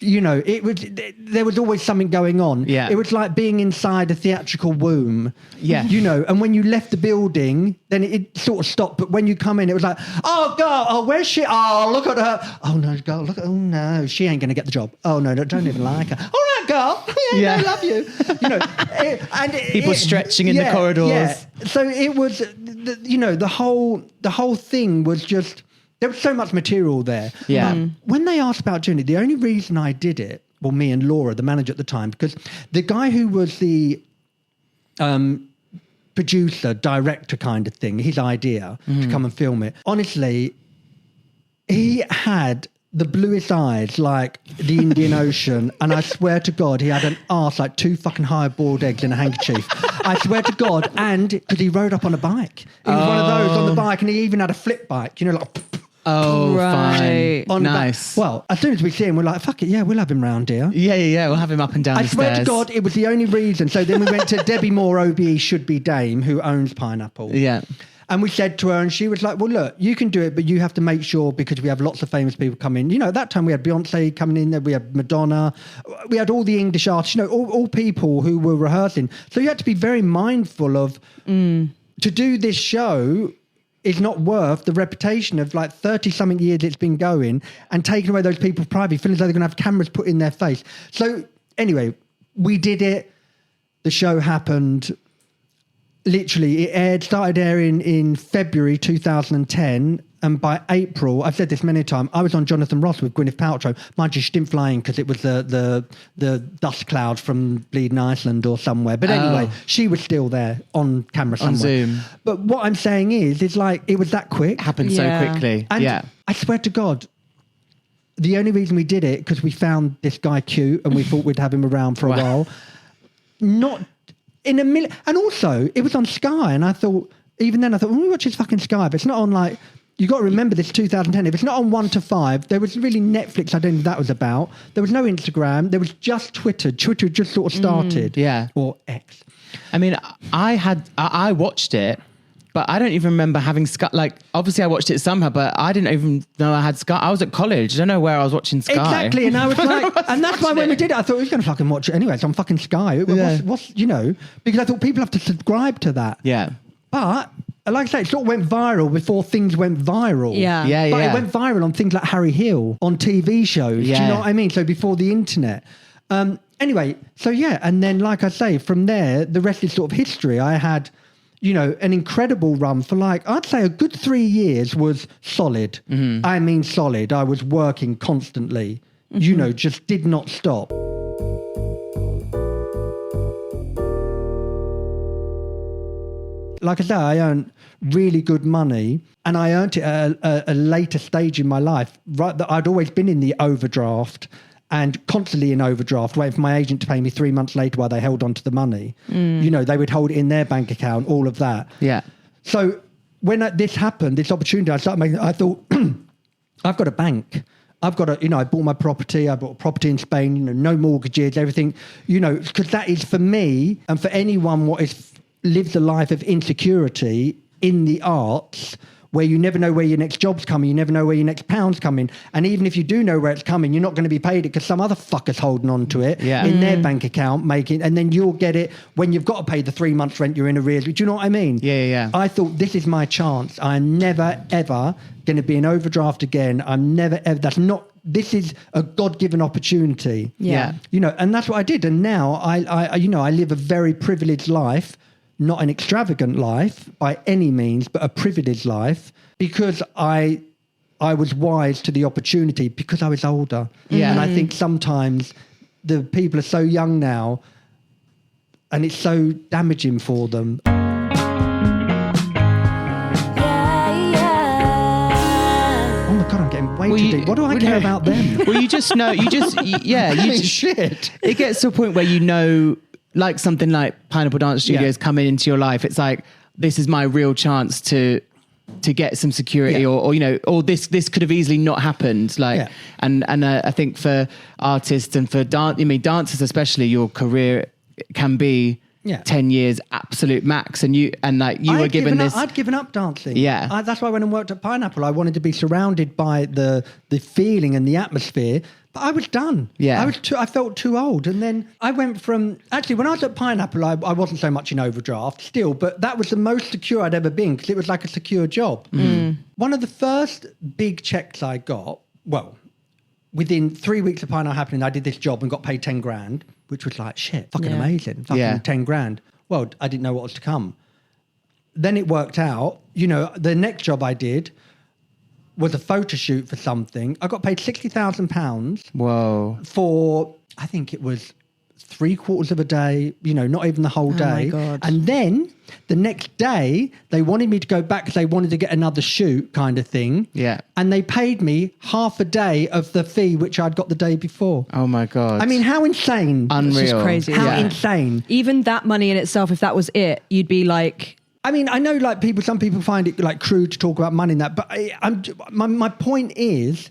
you know, there was always something going on. Yeah. It was like being inside a theatrical womb. Yeah. You know, and when you left the building, then it sort of stopped. But when you come in, it was like, oh, God, oh, where's she? Oh, look at her. Oh, no, girl, look at, oh, no, she ain't going to get the job. Oh, no, don't even like her. All right, girl. Yeah, I love you. You know, People stretching in the corridors. Yeah. So it was, you know, the whole thing was just, there was so much material there. Yeah. When they asked about doing it, the only reason I did it, well, me and Laura, the manager at the time, because the guy who was the producer, director kind of thing, his idea to come and film it, honestly, he had the bluest eyes like the Indian Ocean, and I swear to God, he had an arse like 2 fucking hard-boiled eggs in a handkerchief. I swear to God, and because he rode up on a bike. He was one of those on the bike, and he even had a flip bike, you know, like... Oh, Right. fine. Nice. Well, as soon as we see him, we're like, fuck it, yeah, we'll have him round here. Yeah. We'll have him up and down I the swear stairs. to God, it was the only reason. So then we went to Debbie Moore, OBE Should Be Dame, who owns Pineapple. Yeah. And we said to her, and she was like, well, look, you can do it, but you have to make sure, because we have lots of famous people come in. You know, at that time we had Beyonce coming in there, we had Madonna, we had all the English artists, you know, all people who were rehearsing. So you had to be very mindful of, to do this show is not worth the reputation of like 30-something years it's been going, and taking away those people privately, feeling as though they're going to have cameras put in their face. So anyway, we did it. The show happened. Literally, it started airing in February 2010, and by April, I've said this many times, I was on Jonathan Ross with Gwyneth Paltrow. Mind you, she didn't fly in because it was the dust cloud from Bleeding Iceland or somewhere. But anyway, she was still there on camera somewhere. On Zoom. But what I'm saying is like, it was that quick. Happened so quickly. And I swear to God, the only reason we did it, because we found this guy cute and we thought we'd have him around for a while. Not in a million. And also, it was on Sky, and I thought, even then, well, we watch this fucking Sky, but it's not on like, you got to remember this 2010. If it's not on 1 to 5, there was really Netflix. I don't know what that was about. There was no Instagram. There was just Twitter. Twitter had just sort of started. Yeah. Or X. I mean, I watched it, but I don't even remember having Sky. Like, obviously I watched it somehow, but I didn't even know I had Sky. I was at college. I don't know where I was watching Sky. Exactly. And I was like, and that's why when we did it, I thought, who's going to fucking watch it anyway? It's on fucking Sky. What's, you know, because I thought people have to subscribe to that. Yeah. But, like I say, it sort of went viral before things went viral. Yeah. But it went viral on things like Harry Hill, on TV shows. Yeah. Do you know what I mean? So before the internet. Anyway, so yeah. And then, like I say, from there, the rest is sort of history. I had, you know, an incredible run for like, I'd say a good 3 years was solid. Mm-hmm. I mean solid. I was working constantly, you know, just did not stop. Like I say, I earned really good money, and I earned it at a later stage in my life. Right, that I'd always been in the overdraft and constantly in overdraft, waiting for my agent to pay me 3 months later while they held on to the money. You know, they would hold it in their bank account, all of that. Yeah. So when this happened, this opportunity, I started making, I thought, I've got a bank. I've got you know, I bought my property. I bought a property in Spain, you know, no mortgages, everything, you know, because that is for me and for anyone what is lived a life of insecurity in the arts. where you never know where your next job's coming, you never know where your next pound's coming. And even if you do know where it's coming, you're not going to be paid it because some other fucker's holding on to it in their bank account, and then you'll get it when you've got to pay the 3 months rent you're in arrears. Do you know what I mean? Yeah. I thought, this is my chance. I'm never, ever going to be in overdraft again. I'm never, ever, this is a God-given opportunity. Yeah. You know, and that's what I did. And now I live a very privileged life, not an extravagant life by any means, but a privileged life because I was wise to the opportunity because I was older. Yeah. And I think sometimes the people are so young now and it's so damaging for them. Oh my God, I'm getting way too deep. What do I care about them? Well, you just know, Shit. It gets to a point where you know, like something like Pineapple Dance Studios coming into your life, it's like, this is my real chance to get some security or you know, or this could have easily not happened. Like, and I think for artists and for dancers especially, your career can be 10 years absolute max, and you were given this. I'd given up dancing. Yeah, that's why when I worked at Pineapple, I wanted to be surrounded by the feeling and the atmosphere. But I was done. Yeah, I felt too old, and then I went from when I was at Pineapple, I wasn't so much in overdraft still, but that was the most secure I'd ever been because it was like a secure job. One of the first big checks I got, well, within 3 weeks of Pineapple happening, I did this job and got paid 10 grand, which was like, shit, fucking amazing. Fucking 10 grand. Well, I didn't know what was to come. Then it worked out. You know, the next job I did was a photo shoot for something. I got paid £60,000. Whoa. For, I think it was 3/4 of a day, you know, not even the whole day. Oh my God. And then the next day, they wanted me to go back because they wanted to get another shoot kind of thing. Yeah. And they paid me half a day of the fee which I'd got the day before. Oh my God. I mean, how insane. Unreal. It's just crazy. How insane. Even that money in itself, if that was it, you'd be like... I mean, I know like some people find it like crude to talk about money and that, but my point is,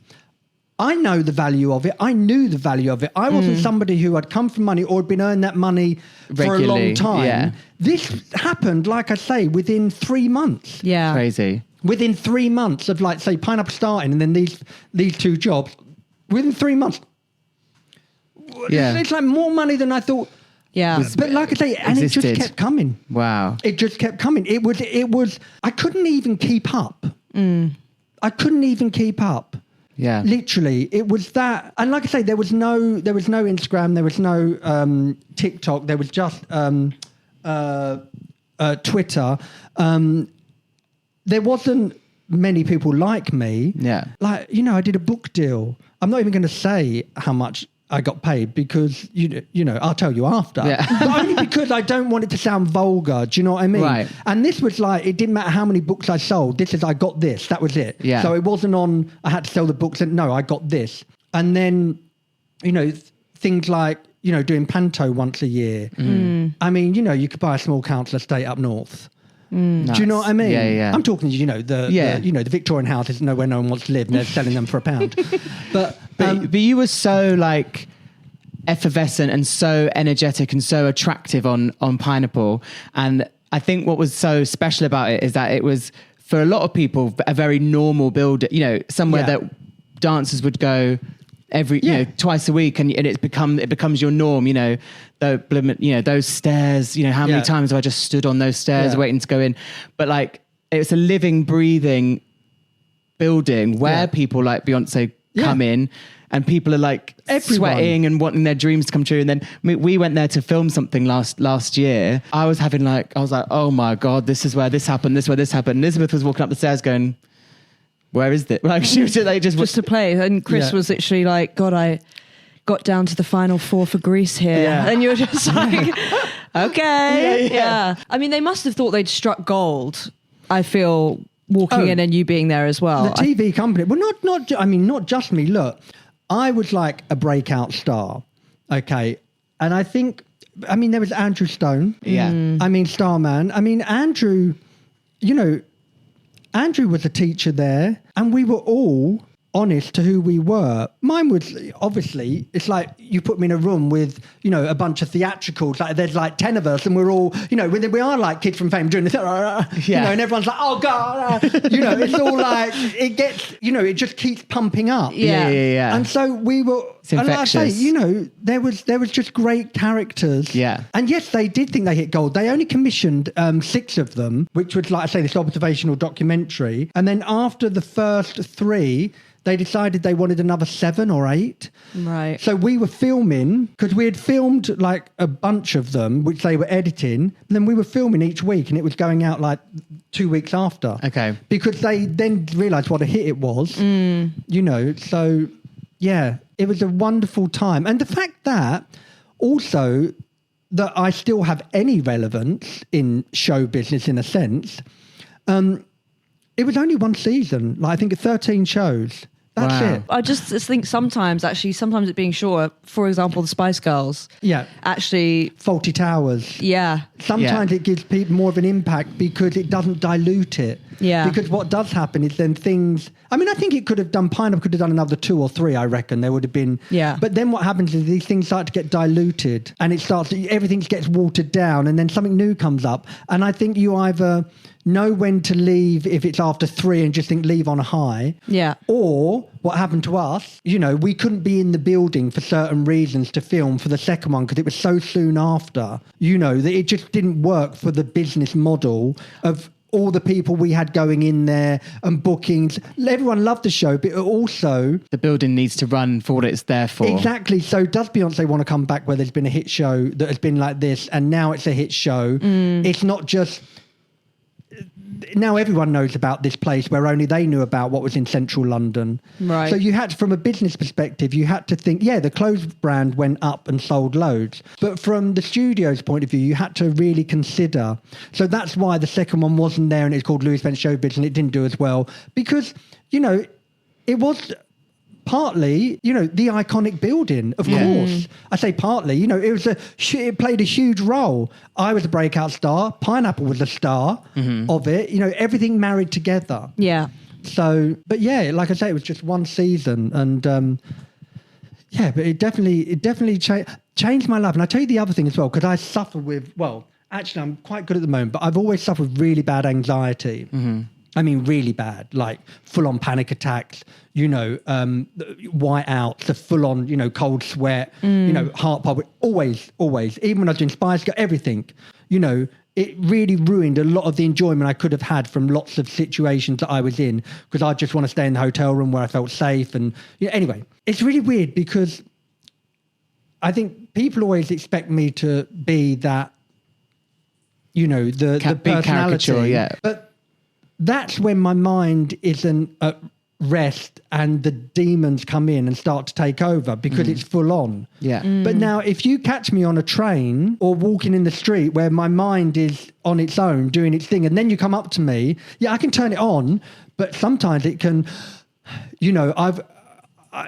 I know the value of it. I knew the value of it. I wasn't somebody who had come from money or had been earning that money for a long time. Yeah. This happened, like I say, within 3 months. Yeah. Crazy. Within 3 months of like, say, Pineapple starting and then these two jobs, within 3 months. Yeah. It's like more money than I thought. Yeah. But like I say, and it just kept coming. Wow. It just kept coming. It was, I couldn't even keep up. I couldn't even keep up. Yeah. Literally. It was that. And like I say, there was no Instagram, there was no TikTok, there was just Twitter. There wasn't many people like me. Yeah. Like, you know, I did a book deal. I'm not even going to say how much I got paid because, you know, I'll tell you after. Yeah. But only because I don't want it to sound vulgar. Do you know what I mean? Right. And this was like, it didn't matter how many books I sold. This is, I got this. That was it. Yeah. So it wasn't on, I had to sell the books. And no, I got this. And then, you know, things like, you know, doing Panto once a year. I mean, you know, you could buy a small council estate up north. Do you know what I mean? Yeah, yeah. I'm talking, you know, the Victorian houses where no one wants to live and they're selling them for £1. But you were so like effervescent and so energetic and so attractive on Pineapple. And I think what was so special about it is that it was, for a lot of people, a very normal build, you know, somewhere that dancers would go you know, twice a week, and it becomes your norm, you know, those stairs, you know, how many times have I just stood on those stairs waiting to go in? But like, it's a living, breathing building where people like Beyonce come in, and people are like sweating and wanting their dreams to come true. And then we went there to film something last year. I was like, oh my God, this is where this happened. This is where this happened. Elizabeth was walking up the stairs going, where is it? Like, she was like, just to play. And Chris was literally like, God, I got down to the final 4 for Greece here. Yeah. And you're just like, okay. Yeah. I mean, they must have thought they'd struck gold, I feel, walking in and you being there as well. The TV company, well, not just me. Look, I was like a breakout star. Okay. And I think, I mean, there was Andrew Stone. Yeah. I mean, Starman. I mean, Andrew, you know, Andrew was a teacher there, and we were all honest to who we were. Mine was obviously, it's like you put me in a room with, you know, a bunch of theatricals, like there's like 10 of us and we're all, you know, we are like kids from fame doing this, you know, and everyone's like, oh God, you know, it's all like, it gets, you know, it just keeps pumping up. Yeah. And so we were, It's and like I say, infectious. you know, there was just great characters. Yeah. And yes, they did think they hit gold. They only commissioned 6 of them, which was, like I say, this observational documentary. And then after the first 3, they decided they wanted another 7 or 8. Right. So we were filming, because we had filmed like a bunch of them, which they were editing. And then we were filming each week and it was going out like 2 weeks after. Okay. Because they then realised what a hit it was, you know. So, yeah, it was a wonderful time. And the fact that also that I still have any relevance in show business in a sense, it was only 1 season. Like I think 13 shows. That's Wow. it. I just think sometimes it being short, for example, the Spice Girls. Yeah. Actually, Faulty Towers. yeah. Sometimes Yeah. it gives people more of an impact because it doesn't dilute it. Yeah. Because what does happen is then things... I mean, I think it could have done... Pineapple could have done another 2 or 3, I reckon. There would have been... Yeah. But then what happens is these things start to get diluted and it starts... Everything gets watered down and then something new comes up. And I think you either know when to leave if it's after 3 and just think leave on a high. Yeah. Or what happened to us, you know, we couldn't be in the building for certain reasons to film for the second one because it was so soon after, you know, that it just didn't work for the business model of all the people we had going in there and bookings. Everyone loved the show, but also... The building needs to run for what it's there for. Exactly. So does Beyonce want to come back where there's been a hit show that has been like this and now it's a hit show? It's not just... Now everyone knows about this place where only they knew about what was in central London. Right. So you had to, from a business perspective, you had to think, yeah, the clothes brand went up and sold loads. But from the studio's point of view, you had to really consider. So that's why the second one wasn't there and it's called Louie Spence Showbiz and it didn't do as well. Because, you know, it was... partly, you know, the iconic building, of course. I say partly, you know, it played a huge role. I was a breakout star. Pineapple was a star of it. You know, everything married together. Yeah. So, but yeah, like I say, it was just 1 season, and yeah, but it definitely changed my life. And I tell you the other thing as well, because I suffer with, well, actually, I'm quite good at the moment, but I've always suffered really bad anxiety. I mean, really bad, like full-on panic attacks, you know, whiteouts, the full-on, you know, cold sweat, you know, heart palpitation, always. Even when I was doing Spice Girls, everything, you know, it really ruined a lot of the enjoyment I could have had from lots of situations that I was in because I just want to stay in the hotel room where I felt safe. And you know, anyway, it's really weird because I think people always expect me to be that, you know, the big personality. caricature, yeah. But that's when my mind isn't at rest and the demons come in and start to take over because it's full on. Yeah. But now if you catch me on a train or walking in the street where my mind is on its own doing its thing and then you come up to me, yeah, I can turn it on, but sometimes it can, you know,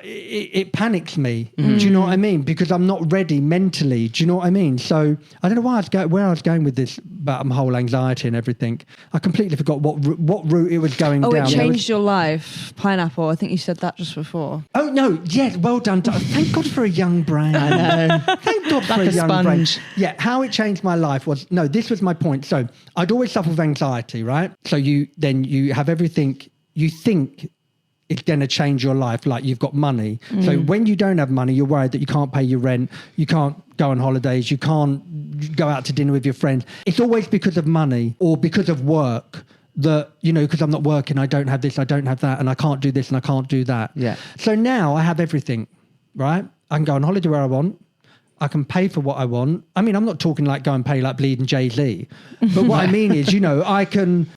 it panics me. Do you know what I mean? Because I'm not ready mentally. Do you know what I mean? So I don't know where I was going with this about my whole anxiety and everything. I completely forgot what route it was going down. It changed your life. Pineapple. I think you said that just before. Oh no! Yes, well done. Thank God for a young brain. I know. Thank God for Like a a young sponge. brain. Yeah, how it changed my life was this was my point. So I'd always suffer with anxiety, right? So you have everything you think it's going to change your life, like you've got money. So when you don't have money, you're worried that you can't pay your rent, you can't go on holidays, you can't go out to dinner with your friends. It's always because of money or because of work that, you know, because I'm not working, I don't have this, I don't have that, and I can't do this and I can't do that. Yeah. So now I have everything, right? I can go on holiday where I want. I can pay for what I want. I mean, I'm not talking like go and pay like bleeding Jay-Z. But what I mean is, you know, I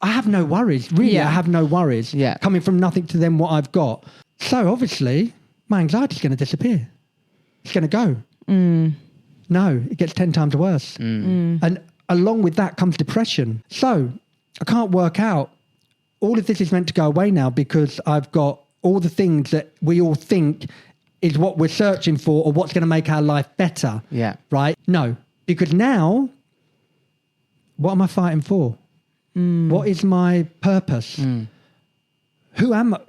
have no worries. Really, Yeah. I have no worries. Yeah. Coming from nothing to then what I've got. So obviously, my anxiety's going to disappear. It's going to go. No, it gets 10 times worse. And along with that comes depression. So I can't work out. All of this is meant to go away now because I've got all the things that we all think is what we're searching for or what's going to make our life better. Yeah. Right? No. Because now, what am I fighting for? What is my purpose? Who am I?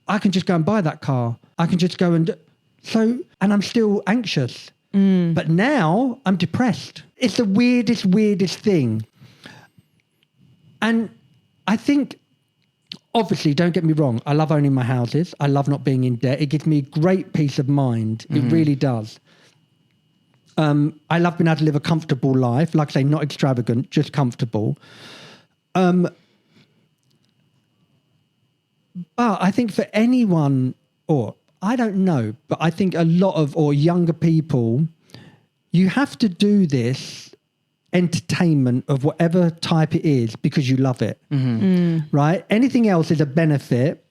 I can just go and buy that car. I can just go and and I'm still anxious. But now I'm depressed. It's the weirdest thing. And I think, obviously, don't get me wrong, I love owning my houses. I love not being in debt. It gives me great peace of mind. It really does. I love being able to live a comfortable life. Like I say, not extravagant, just comfortable. But I think for anyone, or I don't know, but I think a lot of, or younger people, you have to do this entertainment of whatever type it is because you love it, right? Anything else is a benefit,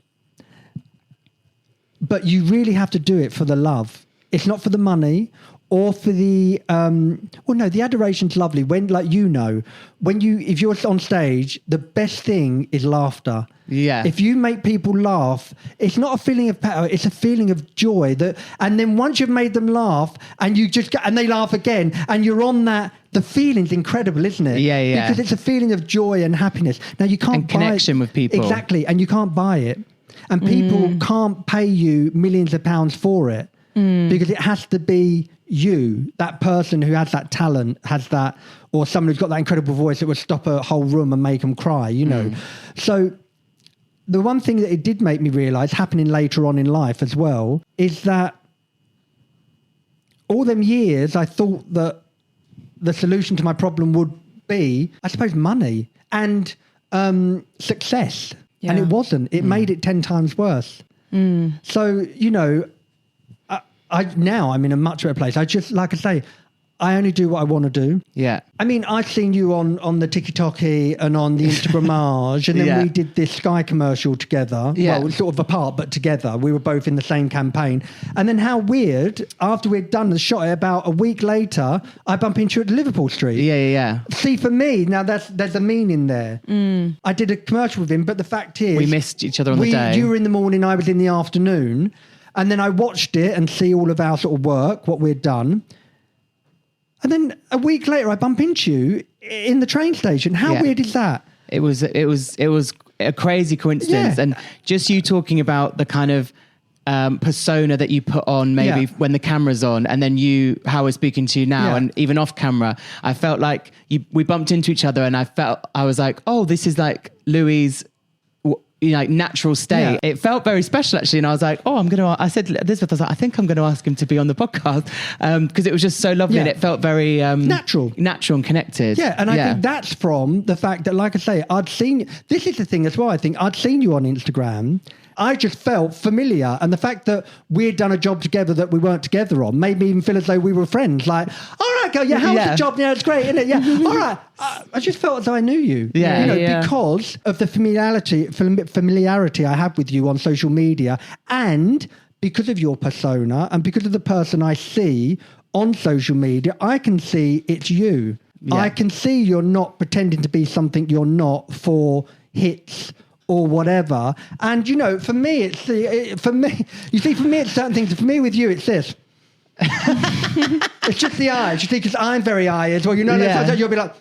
but you really have to do it for the love. It's not for the money or for the the adoration's lovely when, like, if you're on stage, the best thing is laughter. Yeah. If you make people laugh, it's not a feeling of power, it's a feeling of joy. And then once you've made them laugh and and they laugh again and you're on that, the feeling's incredible, isn't it? Yeah, yeah. Because it's a feeling of joy and happiness. Now you can't buy connection with people. Exactly. And you can't buy it. And people can't pay you millions of pounds for it because it has to be you, that person who has that talent, has that, or someone who's got that incredible voice that would stop a whole room and make them cry, So the one thing that it did make me realise, happening later on in life as well, is that all them years I thought that the solution to my problem would be, I suppose, money and success. Yeah. And it wasn't. It made it 10 times worse. So, now I'm in a much better place. I just, like I say, I only do what I want to do. Yeah. I mean, I've seen you on the TikToky and on the Instagrammage, and then we did this Sky commercial together. Yeah. Well, sort of apart, but together. We were both in the same campaign. And then how weird, after we'd done the shot, about a week later, I bump into you at Liverpool Street. Yeah. See, for me, now there's a meaning there. I did a commercial with him, but the fact is... We missed each other on the day. You were in the morning, I was in the afternoon. And then I watched it and see all of our sort of work, what we'd done. And then a week later, I bump into you in the train station. How weird is that? It was a crazy coincidence. Yeah. And just you talking about the kind of persona that you put on maybe when the camera's on, and then how we're speaking to you now, and even off camera, I felt like we bumped into each other, and I was like, oh, this is like Louie's natural state. Yeah. It felt very special, actually, and I was like, I said Elizabeth, I was like, I think I'm going to ask him to be on the podcast because it was just so lovely and it felt very natural and connected. Yeah, and I think that's from the fact that, like I say, this is the thing as well, I think I'd seen you on Instagram. I just felt familiar, and the fact that we'd done a job together that we weren't together on made me even feel as though we were friends. Like, all right, girl, how's the job? Yeah, it's great, isn't it? Yeah, all right. I just felt as though I knew you. Yeah, because of the familiarity I have with you on social media, and because of your persona, and because of the person I see on social media, I can see it's you. Yeah. I can see you're not pretending to be something you're not for hits or whatever. And, for me, it's certain things. For me, with you, it's this. It's just the eyes. You see, because I'm very eye as well. So you'll be like...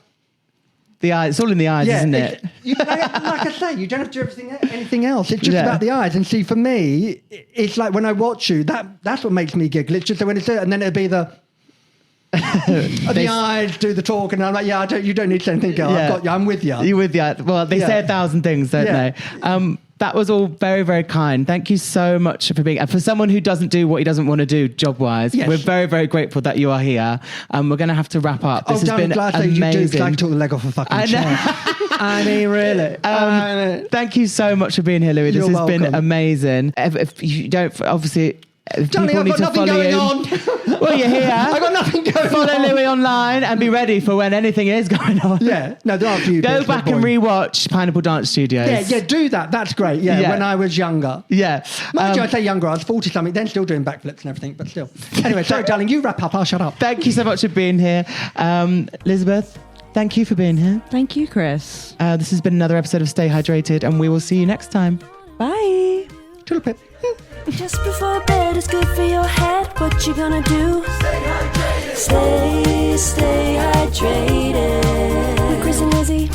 The eyes. It's all in the eyes, isn't it? Like I say, you don't have to do anything else. It's just about the eyes. And see, for me, it's like when I watch you, that's what makes me giggle. It's just that when it's there, and then it'll be the... the eyes do the talk, and I'm like, you don't need to say anything, girl. I've got you. I'm with you. You're with you. Well, they say 1,000 things, don't they? That was all very, very kind. Thank you so much for being... And for someone who doesn't do what he doesn't want to do job-wise, we're very, very grateful that you are here. We're going to have to wrap up. This has been amazing. You do, because I can talk the leg off a fucking chair. I mean, really. Thank you so much for being here, Louie. This has been amazing. If you don't... Obviously... Darling, I've got nothing going on. Well, you're here. I've got nothing going on. Follow Louie online and be ready for when anything is going on. Yeah. No, there are a few. Go back and rewatch Pineapple Dance Studios. Yeah, do that. That's great. Yeah, when I was younger. Yeah. Mind you, I say younger, I was 40-something, then still doing backflips and everything, but still. Anyway, sorry, darling, you wrap up. I'll shut up. Thank you so much for being here. Elizabeth, thank you for being here. Thank you, Chris. This has been another episode of Stay Hydrated, and we will see you next time. Bye. Toodle pip. Just before bed is good for your head. What you gonna do? Stay hydrated. Stay hydrated. With Chris and Lizzie.